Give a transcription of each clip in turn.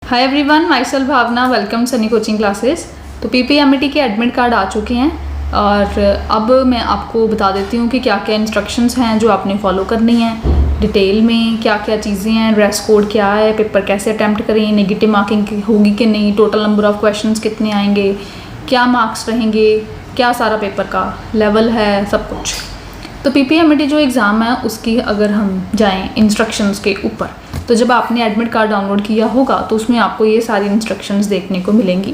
हाय everyone, myself Bhavna, welcome Sunny coaching classes. तो PPMT के admit card आ चुके हैं और अब मैं आपको बता देती हूँ कि क्या क्या इंस्ट्रक्शंस हैं जो आपने फॉलो करनी है डिटेल में, क्या क्या चीज़ें हैं, ड्रेस कोड क्या है, पेपर कैसे अटैम्प्ट करें, नेगेटिव मार्किंग होगी कि नहीं, टोटल नंबर ऑफ़ क्वेश्चंस कितने आएंगे, क्या मार्क्स रहेंगे, क्या सारा पेपर का लेवल है, सब कुछ। तो पीपीएमटी जो एग्ज़ाम है उसकी अगर हम जाएँ इंस्ट्रक्शंस के ऊपर, तो जब आपने एडमिट कार्ड डाउनलोड किया होगा तो उसमें आपको ये सारी इंस्ट्रक्शंस देखने को मिलेंगी।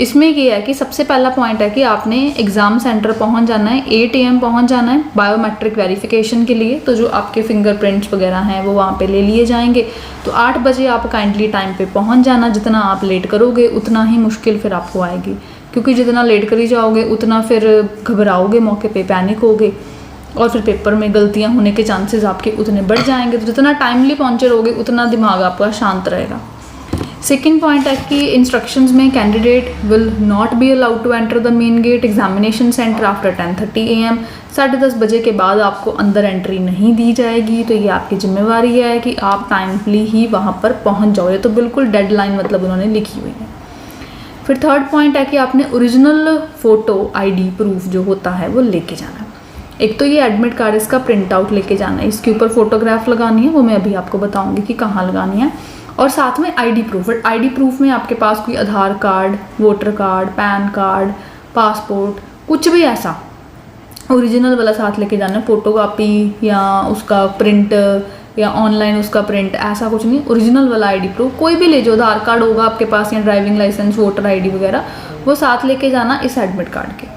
इसमें ये है कि सबसे पहला पॉइंट है कि आपने एग्ज़ाम सेंटर पहुंच जाना है, 8 AM पहुंच जाना है बायोमेट्रिक वेरिफिकेशन के लिए। तो जो आपके फिंगरप्रिंट्स वगैरह हैं वो वहाँ पे ले लिए जाएंगे। तो 8 बजे आप काइंडली टाइम पे पहुंच जाना। जितना आप लेट करोगे उतना ही मुश्किल फिर आपको आएगी, क्योंकि जितना लेट करी जाओगे उतना फिर घबराओगे, मौके पर पैनिक होगे और फिर पेपर में गलतियां होने के चांसेस आपके उतने बढ़ जाएंगे। तो जितना टाइमली पहुंचे रहोगे उतना दिमाग आपका शांत रहेगा। सेकंड पॉइंट है कि इंस्ट्रक्शंस में candidate will not be allowed to enter the main gate examination centre after 10:30 AM। 10:30 बजे के बाद आपको अंदर एंट्री नहीं दी जाएगी। तो ये आपकी जिम्मेवारी है कि आप टाइमली ही वहाँ पर पहुँच जाओ। ये तो बिल्कुल डेडलाइन मतलब उन्होंने लिखी हुई है। फिर थर्ड पॉइंट है कि आपने ओरिजिनल फ़ोटो ID प्रूफ जो होता है वो लेके जाना है। एक तो ये एडमिट कार्ड इसका प्रिंट आउट लेके जाना है, इसके ऊपर फोटोग्राफ लगानी है, वो मैं अभी आपको बताऊंगी कि कहाँ लगानी है। और साथ में ID प्रूफ। ID प्रूफ में आपके पास कोई Aadhaar card, voter card, PAN card, passport, कुछ भी ऐसा ओरिजिनल वाला साथ लेके जाना है। फ़ोटो कापी या उसका प्रिंट या ऑनलाइन उसका प्रिंट, ऐसा कुछ नहीं, ओरिजिनल वाला ID प्रूफ कोई भी ले जाओ। आधार कार्ड होगा आपके पास या ड्राइविंग लाइसेंस, वोटर ID वगैरह, वो साथ लेके जाना इस एडमिट कार्ड के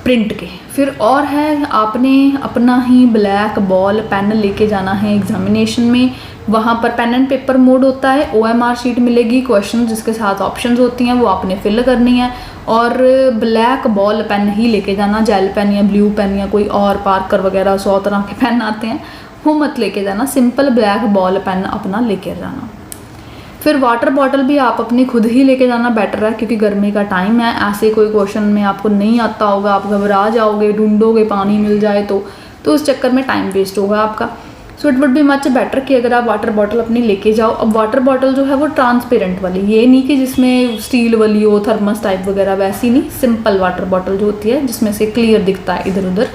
प्रिंट के। फिर और है, आपने अपना ही ब्लैक बॉल पेन लेके जाना है एग्जामिनेशन में। वहाँ पर पेन एंड पेपर मोड होता है, OMR शीट मिलेगी, क्वेश्चन जिसके साथ ऑप्शंस होती हैं वो आपने फिल करनी है। और ब्लैक बॉल पेन ही लेके जाना, जेल पेन या ब्लू पेन या कोई और पार्कर वगैरह 100 तरह के पेन आते हैं, वो मत लेके जाना। सिंपल ब्लैक बॉल पेन अपना लेके जाना। फिर वाटर बॉटल भी आप अपनी खुद ही लेके जाना बेटर है, क्योंकि गर्मी का टाइम है। ऐसे कोई क्वेश्चन में आपको नहीं आता होगा, आप घबरा जाओगे, ढूंढोगे, पानी मिल जाए तो उस चक्कर में टाइम वेस्ट होगा आपका। So it would be much better कि अगर आप वाटर बॉटल अपनी लेके जाओ। अब वाटर बॉटल जो है वो ट्रांसपेरेंट वाली, ये नहीं कि जिसमें स्टील वाली हो, थर्मस टाइप वगैरह, वैसी नहीं। सिंपल वाटर बॉटल जो होती है जिसमें से क्लियर दिखता है इधर उधर,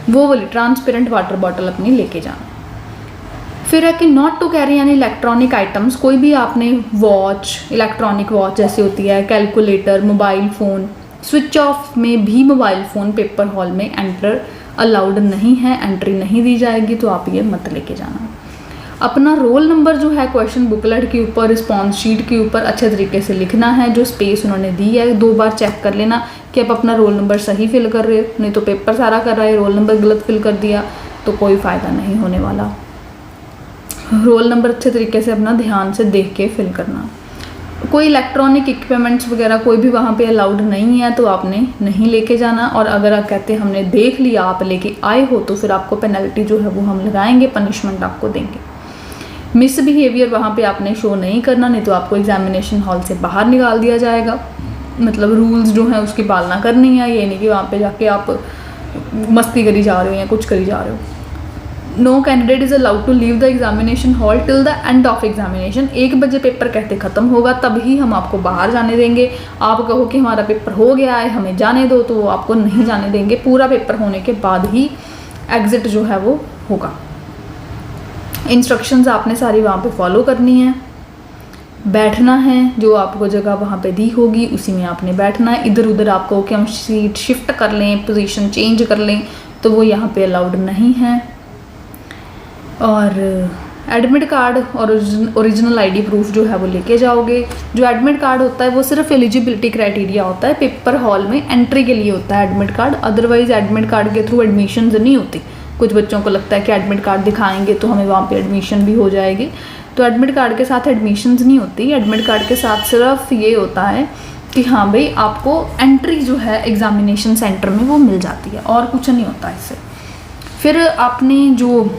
वो वाली ट्रांसपेरेंट वाटर बॉटल अपनी लेके जाना। फिर है कि नॉट टू कैरी यानी इलेक्ट्रॉनिक आइटम्स, कोई भी आपने वॉच, इलेक्ट्रॉनिक वॉच जैसे होती है, calculator, mobile phone, switch off में भी मोबाइल फ़ोन पेपर हॉल में एंटर अलाउड नहीं है, एंट्री नहीं दी जाएगी, तो आप ये मत लेके जाना। अपना रोल नंबर जो है क्वेश्चन बुकलेट के ऊपर, रिस्पॉन्स शीट के ऊपर अच्छे तरीके से लिखना है। जो स्पेस उन्होंने दी है 2 बार चेक कर लेना कि आप अपना रोल नंबर सही फिल कर रहे हो, नहीं तो पेपर सारा कर रहा है, रोल नंबर गलत फिल कर दिया तो कोई फ़ायदा नहीं होने वाला। रोल नंबर अच्छे तरीके से अपना ध्यान से देख के फिल करना। कोई इलेक्ट्रॉनिक इक्विपमेंट्स वगैरह कोई भी वहाँ पे अलाउड नहीं है, तो आपने नहीं लेके जाना। और अगर आप कहते हैं हमने देख लिया आप लेके आए हो, तो फिर आपको पेनल्टी जो है वो हम लगाएंगे, पनिशमेंट आपको देंगे। मिस बिहेवियर वहाँ पे आपने शो नहीं करना, नहीं तो आपको एग्जामिनेशन हॉल से बाहर निकाल दिया जाएगा। मतलब रूल्स जो हैं उसकी पालना करनी है, ये नहीं कि वहाँ पर जाके आप मस्ती करी जा रहे हो या कुछ करी जा रहे हो। No candidate is allowed to leave the examination hall till the end of examination. 1 बजे पेपर कहते ख़त्म होगा तब ही हम आपको बाहर जाने देंगे। आप कहो कि हमारा पेपर हो गया है हमें जाने दो, तो वो आपको नहीं जाने देंगे। पूरा पेपर होने के बाद ही एग्ज़िट जो है वो होगा। इंस्ट्रक्शंस आपने सारी वहाँ पे फॉलो करनी है। बैठना है, जो आपको जगह वहाँ पे दी होगी उसी में आपने बैठना है। इधर उधर आपको कि हम सीट शिफ्ट कर लें, पोजीशन चेंज कर लें, तो वो यहाँ पे अलाउड नहीं है। और एडमिट कार्ड और ओरिजिनल ID प्रूफ जो है वो लेके जाओगे। जो एडमिट कार्ड होता है वो सिर्फ एलिजिबिलिटी क्राइटेरिया होता है, पेपर हॉल में एंट्री के लिए होता है admit card. Otherwise admit card के थ्रू एडमिशन नहीं होती। कुछ बच्चों को लगता है कि एडमिट कार्ड दिखाएंगे तो हमें वहाँ पे एडमिशन भी हो जाएगी, तो एडमिट कार्ड के साथ एडमिशन्स नहीं होती। एडमिट कार्ड के साथ सिर्फ ये होता है कि हाँ भाई आपको एंट्री जो है एग्जामिनेशन सेंटर में वो मिल जाती है, और कुछ नहीं होता इससे। फिर आपने जो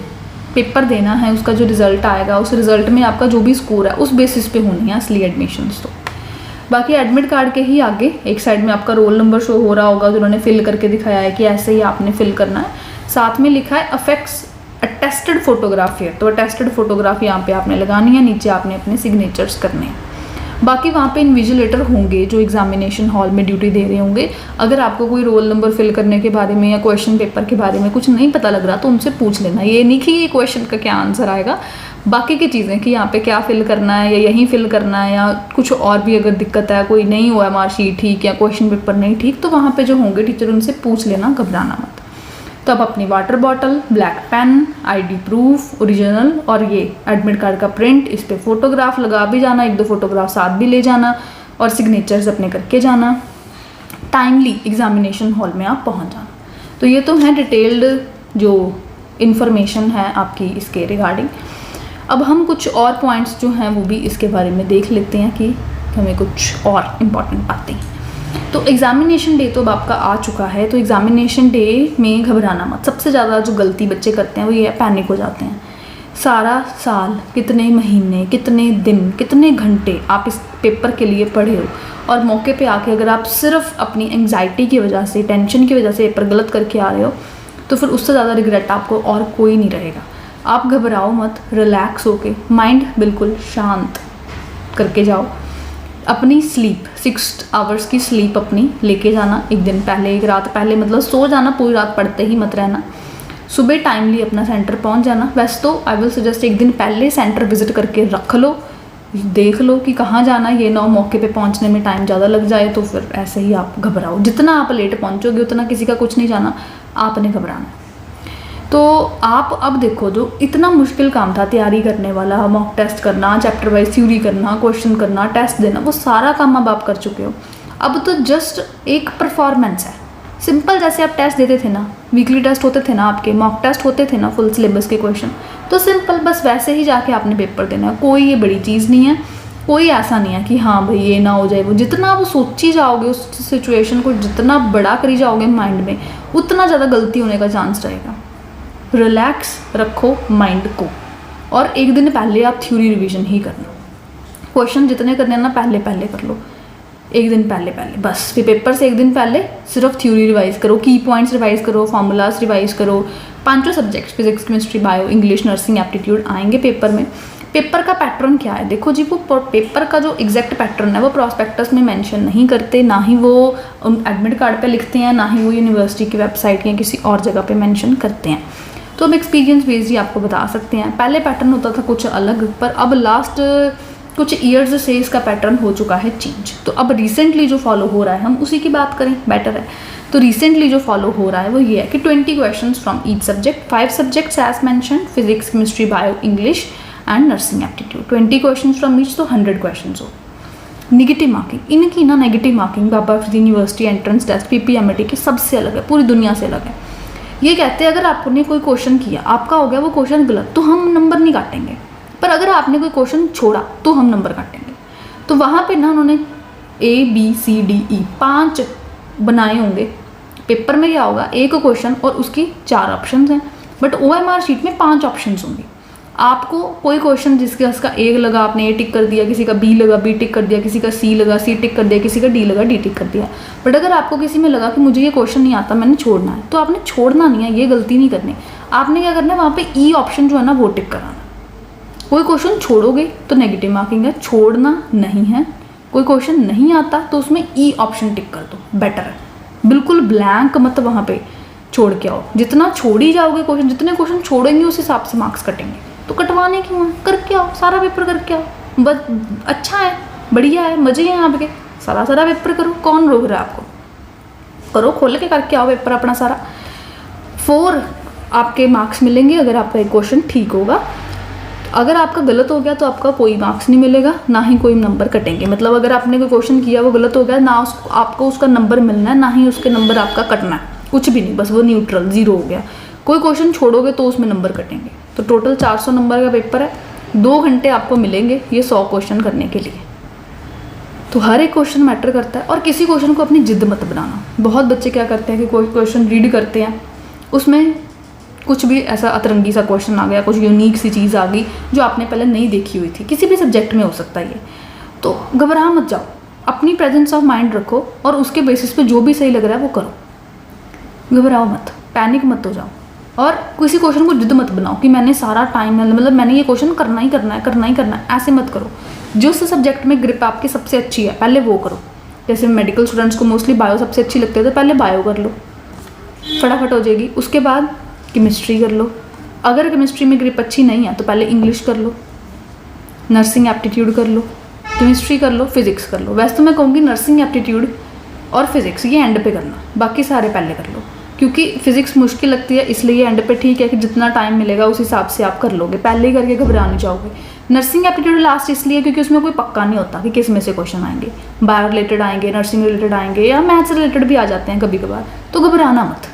पेपर देना है उसका जो रिज़ल्ट आएगा, उस रिज़ल्ट में आपका जो भी स्कोर है उस बेसिस पे होनी है असली एडमिशन्स। तो बाकी एडमिट कार्ड के ही आगे एक साइड में आपका रोल नंबर शो हो रहा होगा, जो उन्होंने फिल करके दिखाया है कि ऐसे ही आपने फिल करना है। साथ में लिखा है अफेक्ट्स अटेस्टेड फोटोग्राफी है, तो अटेस्टेड फोटोग्राफी यहाँ पे आपने लगानी है, नीचे आपने अपने सिग्नेचर्स करने हैं। बाकी वहाँ पे इन्विजिलेटर होंगे जो एग्जामिनेशन हॉल में ड्यूटी दे रहे होंगे। अगर आपको कोई रोल नंबर फिल करने के बारे में या क्वेश्चन पेपर के बारे में कुछ नहीं पता लग रहा तो उनसे पूछ लेना, ये नहीं कि ये क्वेश्चन का क्या आंसर आएगा, बाकी की चीज़ें कि यहाँ पे क्या फिल करना है या यहीं फिल करना है, या कुछ और भी अगर दिक्कत है, कोई नहीं हुआ मार्कशीट ठीक या क्वेश्चन पेपर नहीं ठीक, तो वहाँ पे जो होंगे टीचर उनसे पूछ लेना, घबराना मत। तो अब अपनी water bottle, black pen, ID proof original और ये एडमिट कार्ड का प्रिंट, इस पर फोटोग्राफ लगा भी जाना, 1-2 फोटोग्राफ साथ भी ले जाना और सिग्नेचर्स अपने करके जाना। टाइमली एग्जामिनेशन हॉल में आप पहुँच जाना। तो ये तो है डिटेल्ड जो इन्फॉर्मेशन है आपकी इसके रिगार्डिंग। अब हम कुछ और पॉइंट्स जो हैं वो भी इसके बारे में देख लेते हैं कि हमें कुछ और इम्पॉर्टेंट बातें। तो एग्ज़ामिनेशन डे तो अब आपका आ चुका है, तो एग्ज़ामिनेशन डे में घबराना मत। सबसे ज़्यादा जो गलती बच्चे करते हैं वो ये है, पैनिक हो जाते हैं। सारा साल, कितने महीने, कितने दिन, कितने घंटे आप इस पेपर के लिए पढ़े हो, और मौके पे आके अगर आप सिर्फ अपनी एंग्जाइटी की वजह से, टेंशन की वजह से पेपर गलत करके आ रहे हो, तो फिर उससे ज़्यादा रिग्रेट आपको और कोई नहीं रहेगा। आप घबराओ मत, रिलैक्स होके, माइंड बिल्कुल शांत करके जाओ। अपनी स्लीप 6 आवर्स की स्लीप अपनी लेके जाना, एक दिन पहले, एक रात पहले, मतलब सो जाना, पूरी रात पढ़ते ही मत रहना। सुबह टाइमली अपना सेंटर पहुंच जाना। वैसे तो आई विल सजेस्ट एक दिन पहले सेंटर विजिट करके रख लो, देख लो कि कहाँ जाना, ये ना हो मौके पे पहुंचने में टाइम ज़्यादा लग जाए तो फिर ऐसे ही आप घबराओ। जितना आप लेट पहुंचोगे उतना किसी का कुछ नहीं जाना, आपने घबराना। तो आप अब देखो, जो इतना मुश्किल काम था तैयारी करने वाला, मॉक टेस्ट करना, चैप्टर वाइज थ्योरी करना, क्वेश्चन करना, टेस्ट देना, वो सारा काम अब आप कर चुके हो। अब तो जस्ट एक परफॉर्मेंस है, सिंपल जैसे आप टेस्ट देते थे ना, वीकली टेस्ट होते थे ना, आपके मॉक टेस्ट होते थे ना फुल सिलेबस के क्वेश्चन, तो सिंपल बस वैसे ही जाके आपने पेपर देना है। कोई ये बड़ी चीज़ नहीं है, कोई ऐसा नहीं है कि हाँ भाई ये ना हो जाए वो। जितना आप सोची जाओगे उस सिचुएशन को, जितना बड़ा करी जाओगे माइंड में, उतना ज़्यादा गलती होने का चांस रहेगा। रिलैक्स रखो माइंड को, और एक दिन पहले आप थ्योरी रिवीजन ही करना। क्वेश्चन जितने करने हैं ना पहले पहले कर लो, एक दिन पहले पहले बस। फिर पेपर से एक दिन पहले सिर्फ थ्योरी रिवाइज करो, की पॉइंट्स रिवाइज करो, फॉर्मूलाज रिवाइज करो। 5 subjects physics, chemistry, bio, English, nursing, aptitude आएंगे पेपर में। पेपर का पैटर्न क्या है देखो जी, वो पेपर का जो एग्जैक्ट पैटर्न है वो प्रॉस्पेक्टस में मेंशन नहीं करते, ना ही वो एडमिट कार्ड पे लिखते हैं, ना ही वो यूनिवर्सिटी की वेबसाइट या किसी और जगह पे मेंशन करते हैं। तो हम एक्सपीरियंस बेस्ड ही आपको बता सकते हैं। पहले पैटर्न होता था कुछ अलग, पर अब लास्ट कुछ ईयर्स से इसका पैटर्न हो चुका है चेंज। तो अब रिसेंटली जो फॉलो हो रहा है हम उसी की बात करें, बेटर है। तो रिसेंटली जो फॉलो हो रहा है वो ये है कि 20 questions from each subject, 5 subjects as mention, physics, chemistry, bio, English and nursing aptitude. 20 question from each, तो 100 क्वेश्चन हो। निगेटिव मार्किंग, इनकी ना negative marking Baba Farid University entrance test PPMIT की सबसे अलग है, पूरी दुनिया से अलग है। ये कहते हैं अगर आपने कोई क्वेश्चन किया, आपका हो गया वो क्वेश्चन गलत, तो हम नंबर नहीं काटेंगे, पर अगर आपने कोई क्वेश्चन छोड़ा तो हम नंबर काटेंगे। तो वहाँ पे ना उन्होंने ABCDE 5 बनाए होंगे। पेपर में क्या होगा, एक क्वेश्चन और उसकी 4 ऑप्शन हैं, बट OMR शीट में 5 ऑप्शन होंगे। आपको कोई क्वेश्चन जिसका उसका A लगा, आपने A टिक कर दिया, किसी का B लगा, B टिक कर दिया, किसी का C लगा, C टिक कर दिया, किसी का D लगा, D टिक कर दिया। बट अगर आपको किसी में लगा कि मुझे ये क्वेश्चन नहीं आता, मैंने छोड़ना है, तो आपने छोड़ना नहीं है, ये गलती नहीं करनी। आपने क्या करना है, वहाँ पे E ऑप्शन जो है ना वो टिक कराना। कोई क्वेश्चन छोड़ोगे तो नेगेटिव मार्किंग है, छोड़ना नहीं है। कोई क्वेश्चन नहीं आता तो उसमें E ऑप्शन टिक कर दो, बेटर है। बिल्कुल ब्लैंक मत वहाँ पे छोड़ के आओ। जितना छोड़ ही जाओगे क्वेश्चन, जितने क्वेश्चन छोड़ेंगे उस हिसाब से मार्क्स कटेंगे। तो कटवाने क्यों है, करके आओ, सारा पेपर करके आओ, बस अच्छा है, बढ़िया है, मज़े हैं आपके, सारा पेपर करो, कौन रोक रहा है आपको, करो, खोल के करके आओ पेपर अपना सारा। 4 आपके मार्क्स मिलेंगे अगर आपका एक क्वेश्चन ठीक होगा। अगर आपका गलत हो गया तो आपका कोई मार्क्स नहीं मिलेगा, ना ही कोई नंबर कटेंगे। मतलब अगर आपने कोई क्वेश्चन किया वो गलत हो गया, ना आपको उसका नंबर मिलना है, ना ही उसके नंबर आपका कटना है, कुछ भी नहीं, बस वो न्यूट्रल 0 हो गया। कोई क्वेश्चन छोड़ोगे तो उसमें नंबर कटेंगे। तो टोटल 400 नंबर का पेपर है, 2 घंटे आपको मिलेंगे ये 100 क्वेश्चन करने के लिए। तो हर एक क्वेश्चन मैटर करता है, और किसी क्वेश्चन को अपनी जिद मत बनाना। बहुत बच्चे क्या करते हैं कि कोई क्वेश्चन रीड करते हैं, उसमें कुछ भी ऐसा अतरंगी सा क्वेश्चन आ गया, कुछ यूनिक सी चीज़ आ गई जो आपने पहले नहीं देखी हुई थी, किसी भी सब्जेक्ट में हो सकता है ये। तो घबरा मत जाओ, अपनी प्रेजेंस ऑफ माइंड रखो और उसके बेसिस पे जो भी सही लग रहा है वो करो। घबराओ मत, पैनिक मत हो जाओ, और किसी क्वेश्चन को जिद मत बनाओ कि मैंने सारा टाइम, मतलब मैंने ये क्वेश्चन करना ही करना है, ऐसे मत करो। जो उस सब्जेक्ट में ग्रिप आपकी सबसे अच्छी है पहले वो करो। जैसे मेडिकल स्टूडेंट्स को मोस्टली बायो सबसे अच्छी लगती है, तो पहले बायो कर लो, फटाफट हो जाएगी। उसके बाद केमिस्ट्री कर लो, अगर केमिस्ट्री में ग्रिप अच्छी नहीं है तो पहले इंग्लिश कर लो, नर्सिंग एप्टीट्यूड कर लो, केमिस्ट्री कर लो, फिजिक्स कर लो। वैसे तो मैं कहूँगी नर्सिंग एप्टीट्यूड और फिजिक्स ये एंड पे करना, बाकी सारे पहले कर लो, क्योंकि फिजिक्स मुश्किल लगती है, इसलिए एंड पे ठीक है कि जितना टाइम मिलेगा उस हिसाब से आप कर लोगे, पहले ही करके घबरा नहीं जाओगे। नर्सिंग एप्टीट्यूड लास्ट इसलिए क्योंकि उसमें कोई पक्का नहीं होता कि किस में से क्वेश्चन आएंगे, बायो रिलेटेड आएंगे, नर्सिंग रिलेटेड आएंगे, या मैथ्स रिलेटेड भी आ जाते हैं कभी कभार, तो घबराना मत,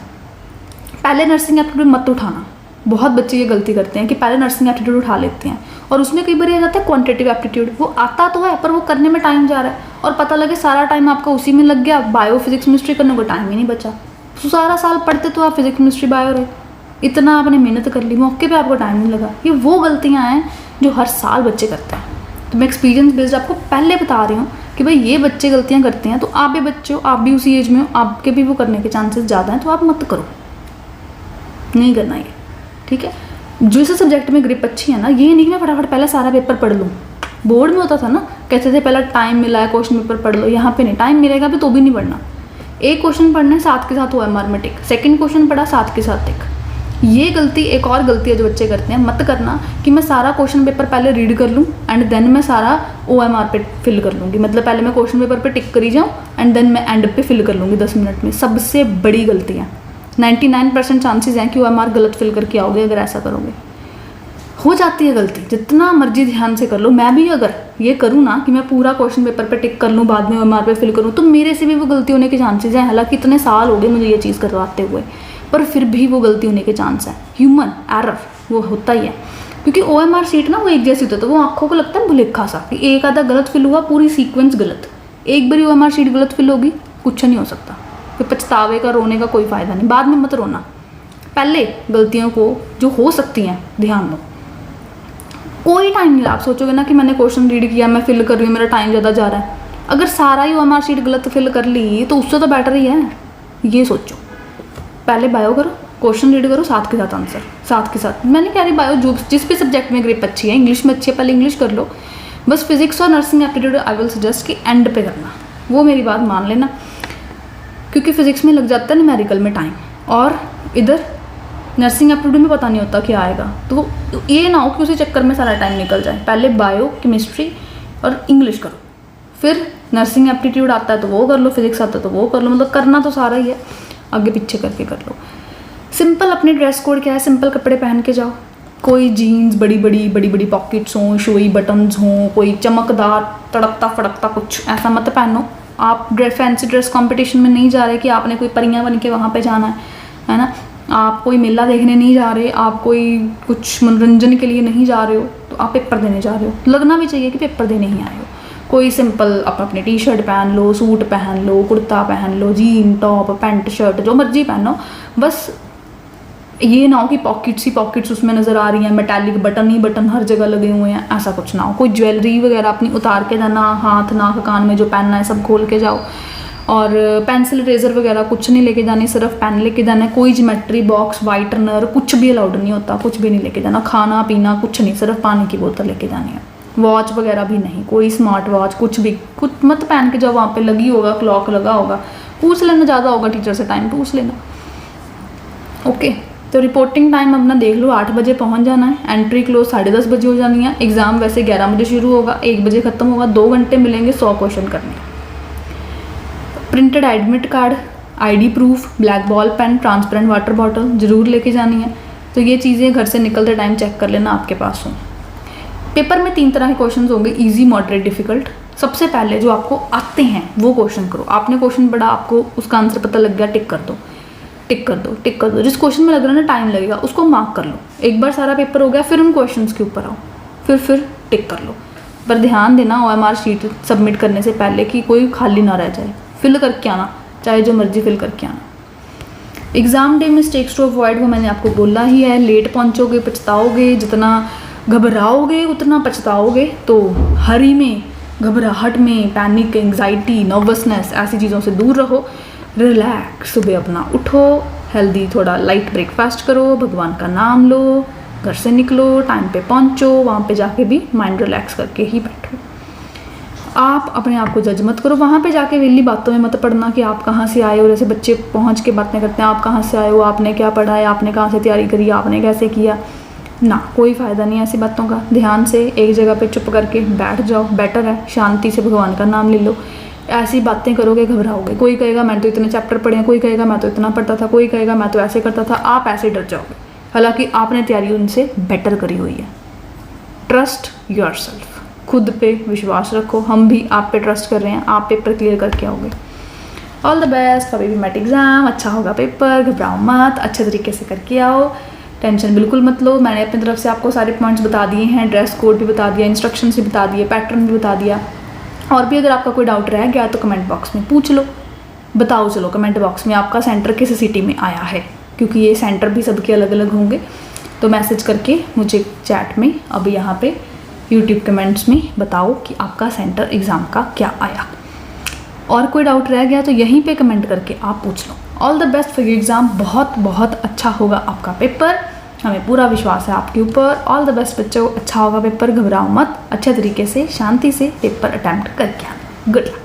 पहले नर्सिंग एप्टीट्यूड मत उठाना। बहुत बच्चे ये गलती करते हैं कि पहले नर्सिंग एप्टीट्यूड उठा लेते हैं, और उसमें कई बार आ जाता है क्वांटिटेटिव एप्टीट्यूड, वो आता तो है पर वो करने में टाइम जा रहा है, और पता लगे सारा टाइम आपका उसी में लग गया, बायो फिजिक्स केमिस्ट्री करने को टाइम ही नहीं बचा। तो सारा साल पढ़ते तो आप फिजिक्स केमिस्ट्री बायो रहे, इतना आपने मेहनत कर ली, मौके पे आपको टाइम नहीं लगा। ये वो गलतियाँ हैं जो हर साल बच्चे करते हैं। तो मैं एक्सपीरियंस बेस्ड आपको पहले बता रही हूँ कि भाई ये बच्चे गलतियाँ करते हैं, तो आप भी बच्चे हो, आप भी उसी एज में हो, आपके भी वो करने के चांसेस ज़्यादा हैं, तो आप मत करो, नहीं करना ये, ठीक है। जो इस सब्जेक्ट में ग्रिप अच्छी है ना, ये नहीं कि मैं फटाफट पहले सारा पेपर पढ़ लूँ। बोर्ड में होता था ना, कहते थे पहला टाइम मिला है क्वेश्चन पेपर पढ़ लो, यहाँ पे नहीं, टाइम मिलेगा भी तो भी नहीं पढ़ना। एक क्वेश्चन पढ़ना है साथ के साथ OMR में टिक, सेकंड क्वेश्चन पढ़ा साथ के साथ टिक। ये गलती, एक और गलती है जो बच्चे करते हैं, मत करना कि मैं सारा क्वेश्चन पेपर पहले रीड कर लूँ एंड देन मैं सारा OMR पे फिल कर लूँगी, मतलब पहले मैं क्वेश्चन पेपर पे टिक करी जाऊँ एंड देन मैं एंड पे फिल कर लूँगी 10 मिनट में। सबसे बड़ी गलती है, 99% चांसेस हैं कि OMR गलत फिल करके आओगे अगर ऐसा करोगे। हो जाती है गलती, जितना मर्जी ध्यान से कर लो। मैं भी अगर ये करूँ ना कि मैं पूरा क्वेश्चन पेपर पे टिक कर लूँ, बाद में OMR पे फिल करूँ, तो मेरे से भी वो गलती होने के चांसेस हैं। हालांकि इतने साल हो गए मुझे ये चीज़ करवाते हुए, पर फिर भी वो गलती होने के चांस है। ह्यूमन एरर वो होता ही है, क्योंकि OMR शीट ना वो एक जैसी होती है, तो वो आँखों को लगता है भुलेखा सा कि एक आधा गलत फिल हुआ, पूरी सीक्वेंस गलत। एक बारी OMR शीट गलत फिल होगी, कुछ नहीं हो सकता, फिर पछतावे का, रोने का कोई फ़ायदा नहीं। बाद में मत रोना, पहले गलतियों को जो हो सकती हैं ध्यान दो। कोई टाइम नहीं, आप सोचोगे ना कि मैंने क्वेश्चन रीड किया, मैं फिल कर रही हूँ, मेरा टाइम ज़्यादा जा रहा है, अगर सारा ही OMR शीट गलत फिल कर ली तो उससे तो बेटर ही है। ये सोचो, पहले बायो करो, क्वेश्चन रीड करो, साथ के साथ आंसर, साथ के साथ। मैंने कह रही बायो जो जिस भी सब्जेक्ट में ग्रिप अच्छी है, इंग्लिश में अच्छी है, पहले इंग्लिश कर लो। बस फिजिक्स और nursing aptitude I will suggest कि एंड पे करना, वो मेरी बात मान लेना, क्योंकि फिजिक्स में लग जाता है न्यूमेरिकल में टाइम, और इधर नर्सिंग एप्टीट्यूड में पता नहीं होता क्या आएगा। तो ये ना हो कि उसी चक्कर में सारा टाइम निकल जाए। पहले बायो, केमिस्ट्री और इंग्लिश करो, फिर नर्सिंग एप्टीट्यूड आता है तो वो कर लो, फिजिक्स आता है तो वो कर लो, मतलब करना तो सारा ही है, आगे पीछे करके कर लो। सिंपल अपने ड्रेस कोड क्या है, सिंपल कपड़े पहन के जाओ, कोई जीन्स बड़ी बड़ी पॉकेट्स हों, शोई बटन्स हों, कोई चमकदार तड़कता फड़कता कुछ ऐसा मत पहनो। आप फैंसी ड्रेस कंपटीशन में नहीं जा रहे कि आपने कोई परियां बन के वहाँ पे जाना है ना। आप कोई मेला देखने नहीं जा रहे, आप कोई कुछ मनोरंजन के लिए नहीं जा रहे हो, तो आप पेपर देने जा रहे हो। लगना भी चाहिए कि पेपर देने ही आए हो। कोई सिंपल आप अपने टी-शर्ट पहन लो, सूट पहन लो, कुर्ता पहन लो, जीन टॉप पैंट शर्ट जो मर्जी पहनो, बस ये ना हो कि पॉकेट्स ही पॉकेट्स उसमें नज़र आ रही हैं, मेटालिक बटन ही बटन हर जगह लगे हुए हैं, ऐसा कुछ ना हो। कोई ज्वेलरी वगैरह अपनी उतार के जाना, हाथ नाक कान में जो पहनना है सब खोल के जाओ। और पेंसिल इरेजर वगैरह कुछ नहीं लेके जानी, सिर्फ पेन लेके जाना है। कोई ज्योमेट्री बॉक्स, वाइटनर कुछ भी अलाउड नहीं होता, कुछ भी नहीं लेके जाना। खाना पीना कुछ नहीं, सिर्फ पानी की बोतल लेके जानी है। वॉच वगैरह भी नहीं, कोई स्मार्ट वॉच कुछ भी कुछ मत पहन के जाओ। वहाँ पे लगी होगा, क्लॉक लगा होगा, पूछ लेना, ज़्यादा होगा टीचर से टाइम पूछ लेना। ओके, तो रिपोर्टिंग टाइम अपना देख लो, 8 बजे पहुँच जाना है। एंट्री क्लोज 10:30 बजे हो जानी है। एग्ज़ाम वैसे 11 बजे शुरू होगा, 1 बजे ख़त्म होगा। 2 घंटे मिलेंगे 100 क्वेश्चन करने। Printed admit card, ID proof, black ball pen, transparent water bottle ज़रूर लेके जानी है। तो ये चीज़ें घर से निकलते टाइम चेक कर लेना आपके पास हो। पेपर में 3 तरह के क्वेश्चन होंगे, ईजी, मॉडरेट, डिफिकल्ट। सबसे पहले जो आपको आते हैं वो क्वेश्चन करो। आपने क्वेश्चन पढ़ा, आपको उसका आंसर पता लग गया, टिक कर दो, टिक कर दो, टिक कर दो। जिस क्वेश्चन में लग रहा है ना टाइम लगेगा उसको मार्क कर लो। एक बार सारा पेपर हो गया, फिर उन क्वेश्चन के ऊपर आओ, फिर टिक कर लो। पर ध्यान देना OMR शीट सबमिट करने से पहले कि कोई खाली ना रह जाए, फिल करके आना, चाहे जो मर्जी फिल करके आना। Exam day mistakes to avoid, वो मैंने आपको बोला ही है। लेट पहुँचोगे पछताओगे, जितना घबराओगे उतना पछताओगे। तो हरी में, घबराहट में, पैनिक, एंग्जाइटी, नर्वसनेस ऐसी चीज़ों से दूर रहो। रिलैक्स, सुबह अपना उठो, हेल्दी थोड़ा लाइट ब्रेकफास्ट करो, भगवान का नाम लो, घर से निकलो, टाइम पे पहुँचो, वहाँ पे जाके भी माइंड रिलैक्स करके ही बैठो। आप अपने आप को जज मत करो, वहाँ पे जाके वेली बातों में मत पढ़ना कि आप कहाँ से आए हो। जैसे बच्चे पहुँच के बातें करते हैं, आप कहाँ से आए हो, आपने क्या पढ़ा है, आपने कहाँ से तैयारी करी, आपने कैसे किया ना, कोई फ़ायदा नहीं है ऐसी बातों का। ध्यान से एक जगह पे चुप करके बैठ जाओ, बेटर है। शांति से भगवान का नाम ले लो। ऐसी बातें करोगे घबराओगे। कोई कहेगा मैं तो इतने चैप्टर पढ़े हैं, कोई कहेगा मैं तो इतना पढ़ता था, कोई कहेगा मैं तो ऐसे करता था, आप ऐसे डर जाओगे। हालांकि आपने तैयारी उनसे बेटर करी हुई है। ट्रस्ट योरसेल्फ, खुद पे विश्वास रखो। हम भी आप पे ट्रस्ट कर रहे हैं, आप पेपर क्लियर करके आओगे। All the best for BPMAT exam. अच्छा होगा पेपर, घबराओ मत, अच्छे तरीके से करके आओ, टेंशन बिल्कुल मत लो। मैंने अपनी तरफ से आपको सारे पॉइंट्स बता दिए हैं, ड्रेस कोड भी बता दिया, इंस्ट्रक्शंस भी बता दिए, पैटर्न भी बता दिया। और भी अगर आपका कोई डाउट रह गया तो कमेंट बॉक्स में पूछ लो। बताओ चलो कमेंट बॉक्स में आपका सेंटर किस सिटी में आया है, क्योंकि ये सेंटर भी सबके अलग अलग होंगे। तो मैसेज करके मुझे चैट में अब यहाँ पे यूट्यूब कमेंट्स में बताओ कि आपका सेंटर एग्ज़ाम का क्या आया। और कोई डाउट रह गया तो यहीं पे कमेंट करके आप पूछ लो। All the best for your exam. बहुत बहुत अच्छा होगा आपका पेपर, हमें पूरा विश्वास है आपके ऊपर। ऑल द बेस्ट बच्चों, अच्छा होगा पेपर, घबराओ मत, अच्छे तरीके से शांति से पेपर अटैम्प्ट करके आना। Good luck.